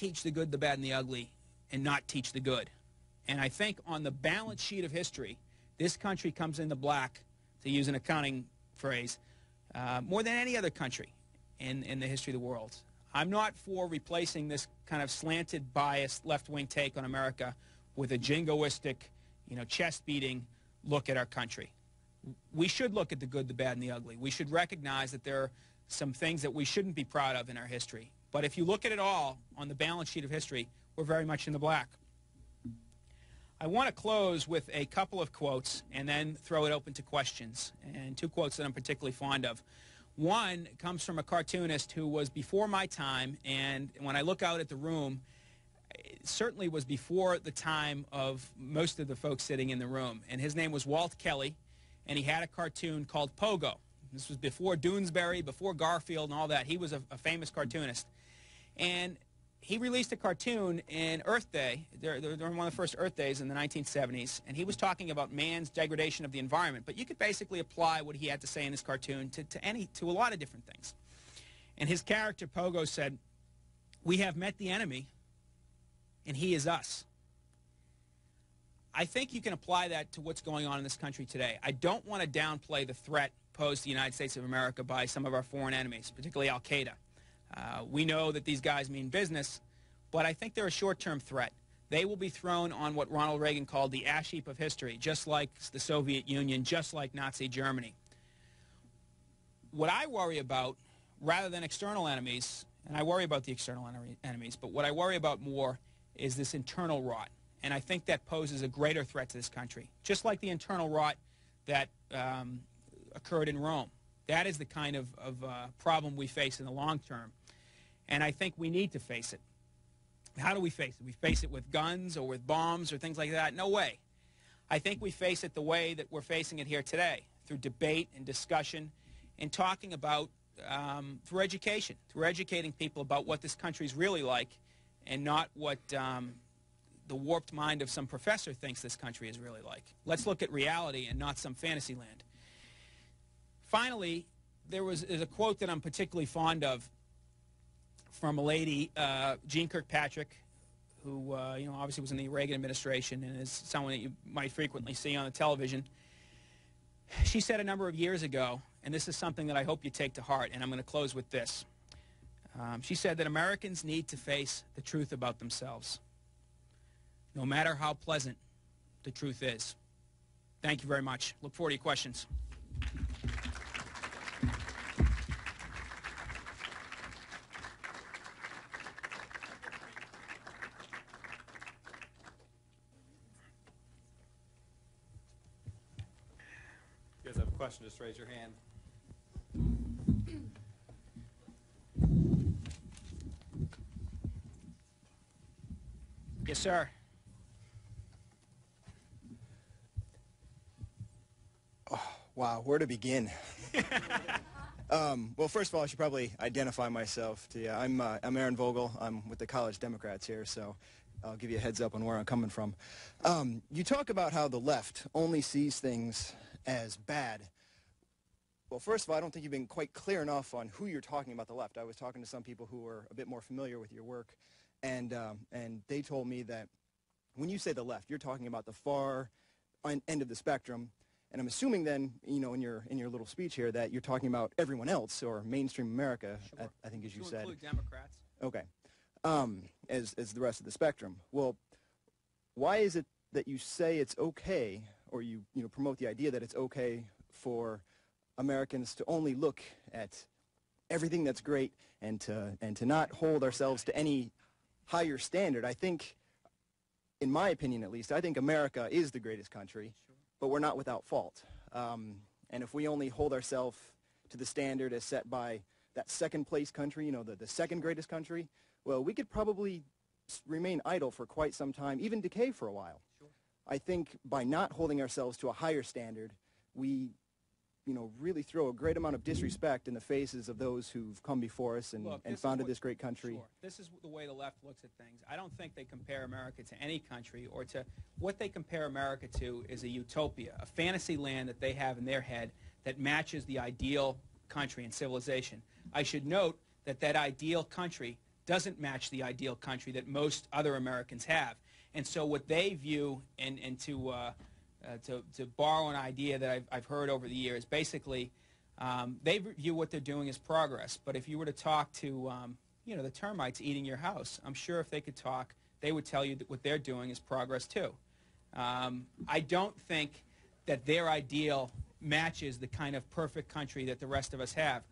teach the good, the bad, and the ugly and not teach the good. And I think on the balance sheet of history, this country comes in the black, to use an accounting phrase, more than any other country in the history of the world. I'm not for replacing this kind of slanted, biased, left-wing take on America with a jingoistic, chest-beating look at our country. We should look at the good, the bad, and the ugly. We should recognize that there are some things that we shouldn't be proud of in our history. But if you look at it all on the balance sheet of history, we're very much in the black. I want to close with a couple of quotes and then throw it open to questions, and two quotes that I'm particularly fond of. One comes from a cartoonist who was before my time, and when I look out at the room, it certainly was before the time of most of the folks sitting in the room. And his name was Walt Kelly, and he had a cartoon called Pogo. This was before Doonesbury, before Garfield and all that. He was a famous cartoonist. And he released a cartoon in Earth Day, during one of the first Earth Days in the 1970s, and he was talking about man's degradation of the environment. But you could basically apply what he had to say in his cartoon to a lot of different things. And his character, Pogo, said, "We have met the enemy, and he is us." I think you can apply that to what's going on in this country today. I don't want to downplay the threat posed to the United States of America by some of our foreign enemies, particularly Al-Qaeda. We know that these guys mean business, but I think they're a short-term threat. They will be thrown on what Ronald Reagan called the ash heap of history, just like the Soviet Union, just like Nazi Germany. What I worry about, rather than external enemies, and I worry about the external enemies, but what I worry about more is this internal rot. And I think that poses a greater threat to this country, just like the internal rot that occurred in Rome. That is the kind of problem we face in the long term. And I think we need to face it. How do we face it? We face it with guns or with bombs or things like that? No way. I think we face it the way that we're facing it here today, through debate and discussion and talking about, through education, through educating people about what this country's really like and not what the warped mind of some professor thinks this country is really like. Let's look at reality and not some fantasy land. Finally, there's a quote that I'm particularly fond of from a lady, Jeane Kirkpatrick, who obviously was in the Reagan administration and is someone that you might frequently see on the television. She said a number of years ago, and this is something that I hope you take to heart, and I'm going to close with this. She said that Americans need to face the truth about themselves, no matter how pleasant the truth is. Thank you very much. Look forward to your questions. If you guys have a question, just raise your hand. Yes, sir. Wow, where to begin? Well, first of all, I should probably identify myself to you. I'm Aaron Vogel. I'm with the College Democrats here, so I'll give you a heads up on where I'm coming from. You talk about how the left only sees things as bad. Well, first of all, I don't think you've been quite clear enough on who you're talking about the left. I was talking to some people who were a bit more familiar with your work, and they told me that when you say the left, you're talking about the far end of the spectrum. And I'm assuming then, in your little speech here, that you're talking about everyone else, or mainstream America, Sure. I think as you said. Include Democrats. Okay. As the rest of the spectrum. Well, why is it that you say it's okay, or you promote the idea that it's okay for Americans to only look at everything that's great and to not hold ourselves to any higher standard? I think, in my opinion at least, I think America is the greatest country. Sure. But we're not without fault. And if we only hold ourselves to the standard as set by that second-place country, the second greatest country, well, we could probably remain idle for quite some time, even decay for a while. Sure. I think by not holding ourselves to a higher standard, we really throw a great amount of disrespect in the faces of those who've come before us and founded this great country. Sure. This is the way the left looks at things. I don't think they compare America to any country, or to what they compare America to is a utopia, a fantasy land that they have in their head that matches the ideal country and civilization. I should note that that ideal country doesn't match the ideal country that most other Americans have. And so what they view, and to borrow an idea that I've heard over the years, basically they view what they're doing as progress. But if you were to talk to the termites eating your house, I'm sure if they could talk, they would tell you that what they're doing is progress too. I don't think that their ideal matches the kind of perfect country that the rest of us have.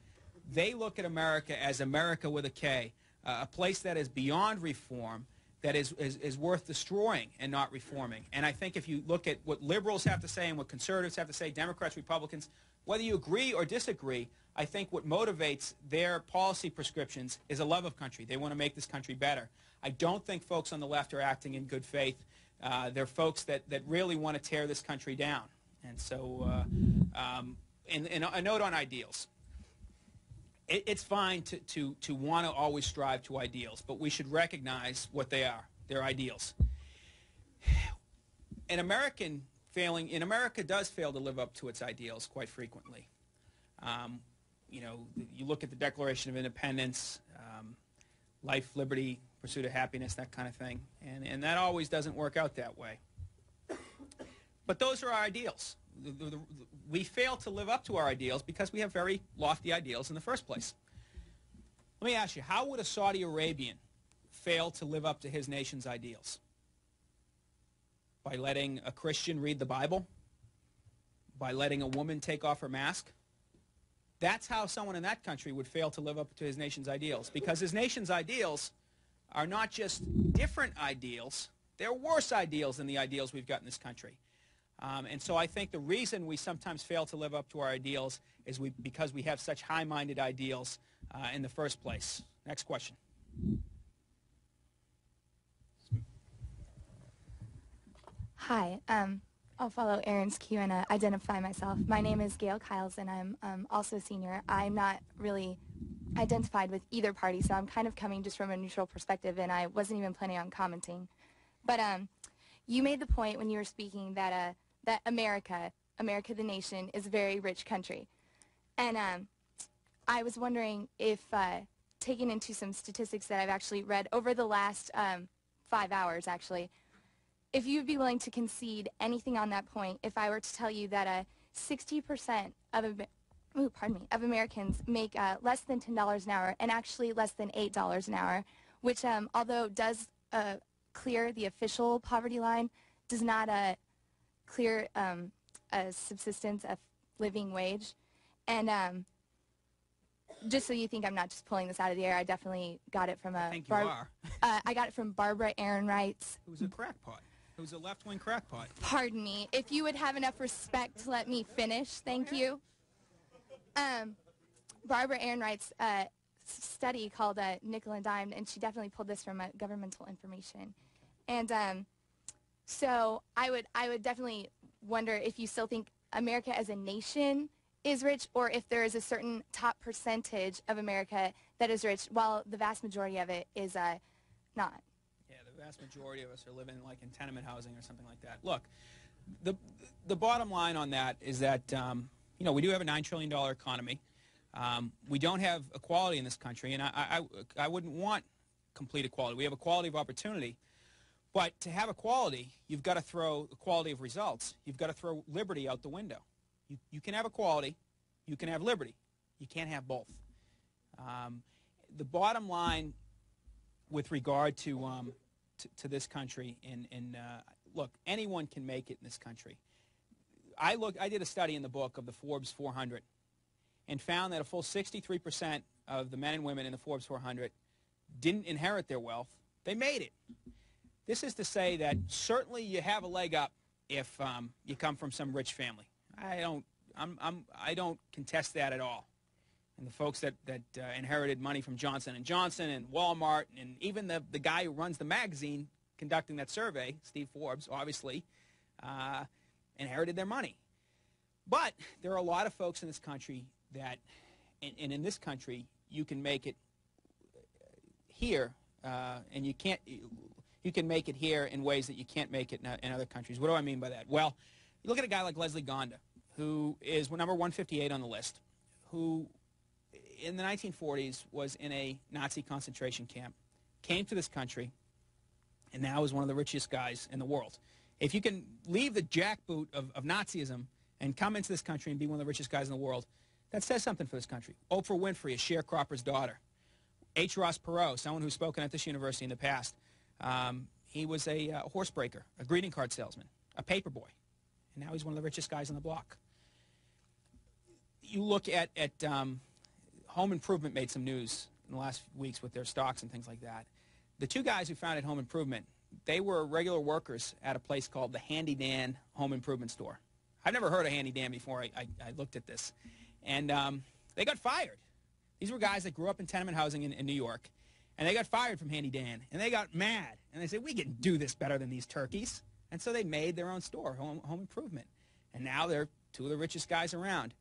They look at America as America with a K, a place that is beyond reform, that is worth destroying and not reforming. And I think if you look at what liberals have to say and what conservatives have to say, Democrats, Republicans, whether you agree or disagree, I think what motivates their policy prescriptions is a love of country. They want to make this country better. I don't think folks on the left are acting in good faith. They're folks that really want to tear this country down. And so, and a note on ideals. It's fine to want to always strive to ideals, but we should recognize what they are. They're ideals. An American in America does fail to live up to its ideals quite frequently. You look at the Declaration of Independence, life, liberty, pursuit of happiness, that kind of thing, and that always doesn't work out that way. But those are our ideals. We fail to live up to our ideals because we have very lofty ideals in the first place. Let me ask you, how would a Saudi Arabian fail to live up to his nation's ideals? By letting a Christian read the Bible? By letting a woman take off her mask? That's how someone in that country would fail to live up to his nation's ideals, because his nation's ideals are not just different ideals, they're worse ideals than the ideals we've got in this country. And so I think the reason we sometimes fail to live up to our ideals is because we have such high-minded ideals in the first place. Next question. Hi. I'll follow Aaron's cue and identify myself. My name is Gail Kiles, and I'm also a senior. I'm not really identified with either party, so I'm kind of coming just from a neutral perspective, and I wasn't even planning on commenting. But you made the point when you were speaking that that America the nation, is a very rich country. And I was wondering if, taking into some statistics that I've actually read over the last 5 hours, actually, if you'd be willing to concede anything on that point, if I were to tell you that 60% of Americans make less than $10 an hour, and actually less than $8 an hour, which, although does clear the official poverty line, does not clear a subsistence, a living wage. And just so you think I'm not just pulling this out of the air, I definitely got it from a... I think you are. I got it from Barbara Ehrenreit's... It was a crackpot. It was a left-wing crackpot. Pardon me. If you would have enough respect to let me finish, thank you. Barbara Ehrenreit's study called Nickel and Dime, and she definitely pulled this from governmental information. And so I would definitely wonder if you still think America as a nation is rich, or if there is a certain top percentage of America that is rich, while the vast majority of it is not. Yeah, the vast majority of us are living like in tenement housing or something like that. Look, the bottom line on that is that we do have a $9 trillion economy. We don't have equality in this country, and I wouldn't want complete equality. We have equality of opportunity. But to have equality, you've got to throw equality of results. You've got to throw liberty out the window. You can have equality. You can have liberty. You can't have both. The bottom line with regard to this country, and look, anyone can make it in this country. I did a study in the book of the Forbes 400 and found that a full 63% of the men and women in the Forbes 400 didn't inherit their wealth. They made it. This is to say that certainly you have a leg up if you come from some rich family. I don't contest that at all. And the folks that inherited money from Johnson & Johnson and Walmart, and even the guy who runs the magazine conducting that survey, Steve Forbes, obviously, inherited their money. But there are a lot of folks in this country that, and in this country, you can make it here, and you can make it here in ways that you can't make it in other countries. What do I mean by that? Well, you look at a guy like Leslie Gonda, who is number 158 on the list, who in the 1940s was in a Nazi concentration camp. came to this country, and now is one of the richest guys in the world. If you can leave the jackboot of Nazism and come into this country and be one of the richest guys in the world, that says something for this country. Oprah Winfrey, a sharecropper's daughter. H. Ross Perot, someone who's spoken at this university in the past. He was a horse breaker, a greeting card salesman, a paper boy, and now he's one of the richest guys on the block. You look at Home Improvement made some news in the last weeks with their stocks and things like that. The two guys who founded Home Improvement, they were regular workers at a place called the Handy Dan Home Improvement Store. I've never heard of Handy Dan before I looked at this. And they got fired. These were guys that grew up in tenement housing in New York, and they got fired from Handy Dan, and they got mad. And they said, we can do this better than these turkeys. And so they made their own store, Home Improvement. And now they're two of the richest guys around.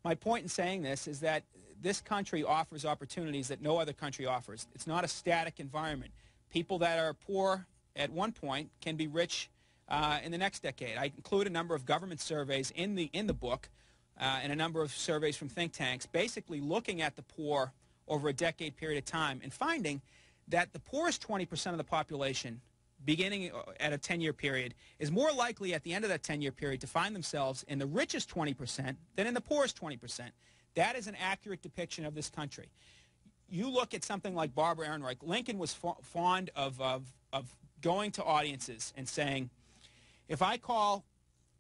My point in saying this is that this country offers opportunities that no other country offers. It's not a static environment. People that are poor at one point can be rich in the next decade. I include a number of government surveys in the book and a number of surveys from think tanks basically looking at the poor over a decade period of time and finding that the poorest 20% of the population beginning at a 10-year period is more likely at the end of that 10-year period to find themselves in the richest 20% than in the poorest 20%. That is an accurate depiction of this country. You look at something like Barbara Ehrenreich. Lincoln was fond of going to audiences and saying, if I call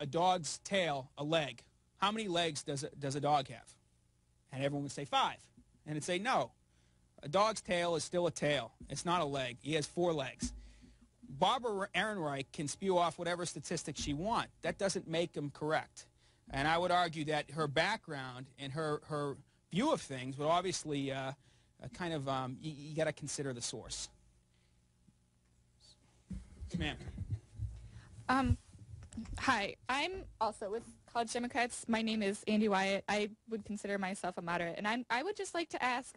a dog's tail a leg, how many legs does a dog have? And everyone would say 5. And it'd say, no, a dog's tail is still a tail. It's not a leg. He has 4 legs. Barbara Ehrenreich can spew off whatever statistics she wants. That doesn't make them correct. And I would argue that her background and her view of things would obviously you got to consider the source. Ma'am. Hi, I'm also with College Democrats. My name is Andy Wyatt. I would consider myself a moderate. And I would just like to ask,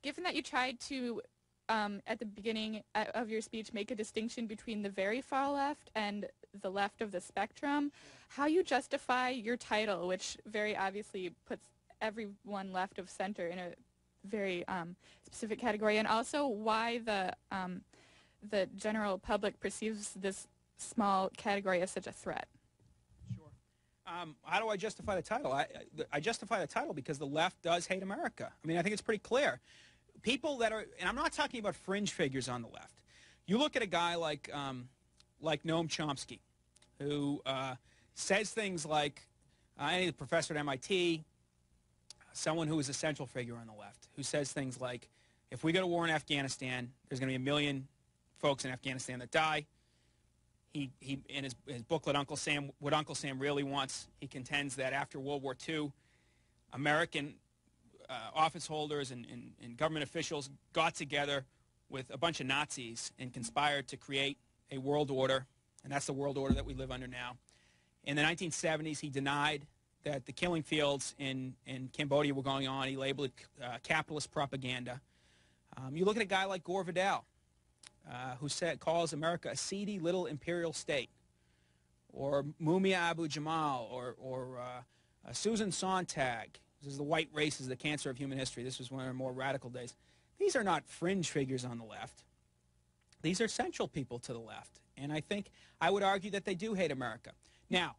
given that you tried to, at the beginning of your speech, make a distinction between the very far left and the left of the spectrum, how you justify your title, which very obviously puts everyone left of center in a very specific category, and also why the general public perceives this small category as such a threat. Sure. How do I justify the title? I justify the title because the left does hate America. I mean, I think it's pretty clear. People that are, and I'm not talking about fringe figures on the left. You look at a guy like Noam Chomsky, who says things like, any professor at MIT, someone who is a central figure on the left, who says things like, if we go to war in Afghanistan, there's going to be 1 million folks in Afghanistan that die. He in his booklet, What Uncle Sam Really Wants, he contends that after World War II, American office holders and government officials got together with a bunch of Nazis and conspired to create a world order, and that's the world order that we live under now. In the 1970s, he denied that the killing fields in Cambodia were going on. He labeled it capitalist propaganda. You look at a guy like Gore Vidal, who calls America a seedy little imperial state, or Mumia Abu-Jamal, or Susan Sontag. This is the white race is the cancer of human history. This was one of the more radical days. These are not fringe figures on the left. These are central people to the left. And I would argue that they do hate America. Now,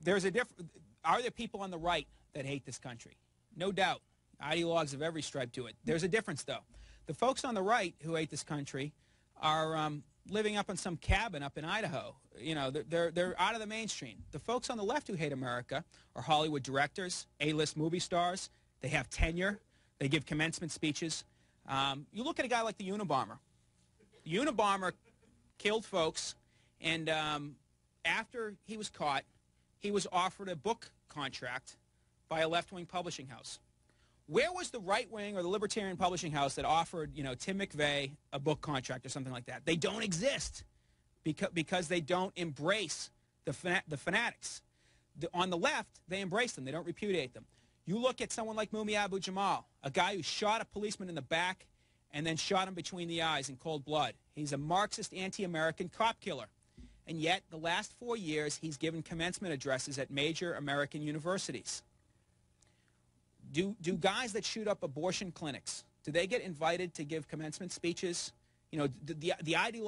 are there people on the right that hate this country? No doubt. Ideologues of every stripe do it. There's a difference, though. The folks on the right who hate this country are living up in some cabin up in Idaho. You know, they're out of the mainstream. The folks on the left who hate America are Hollywood directors, A-list movie stars. They have tenure. They give commencement speeches. You look at a guy like the Unabomber. The Unabomber killed folks, and after he was caught, he was offered a book contract by a left-wing publishing house. Where was the right-wing or the libertarian publishing house that offered, Tim McVeigh a book contract or something like that? They don't exist because they don't embrace the fanatics. On the left, they embrace them. They don't repudiate them. You look at someone like Mumia Abu-Jamal, a guy who shot a policeman in the back and then shot him between the eyes in cold blood. He's a Marxist, anti-American cop killer. And yet, the last 4 years, he's given commencement addresses at major American universities. Do guys that shoot up abortion clinics, do they get invited to give commencement speeches? the ideology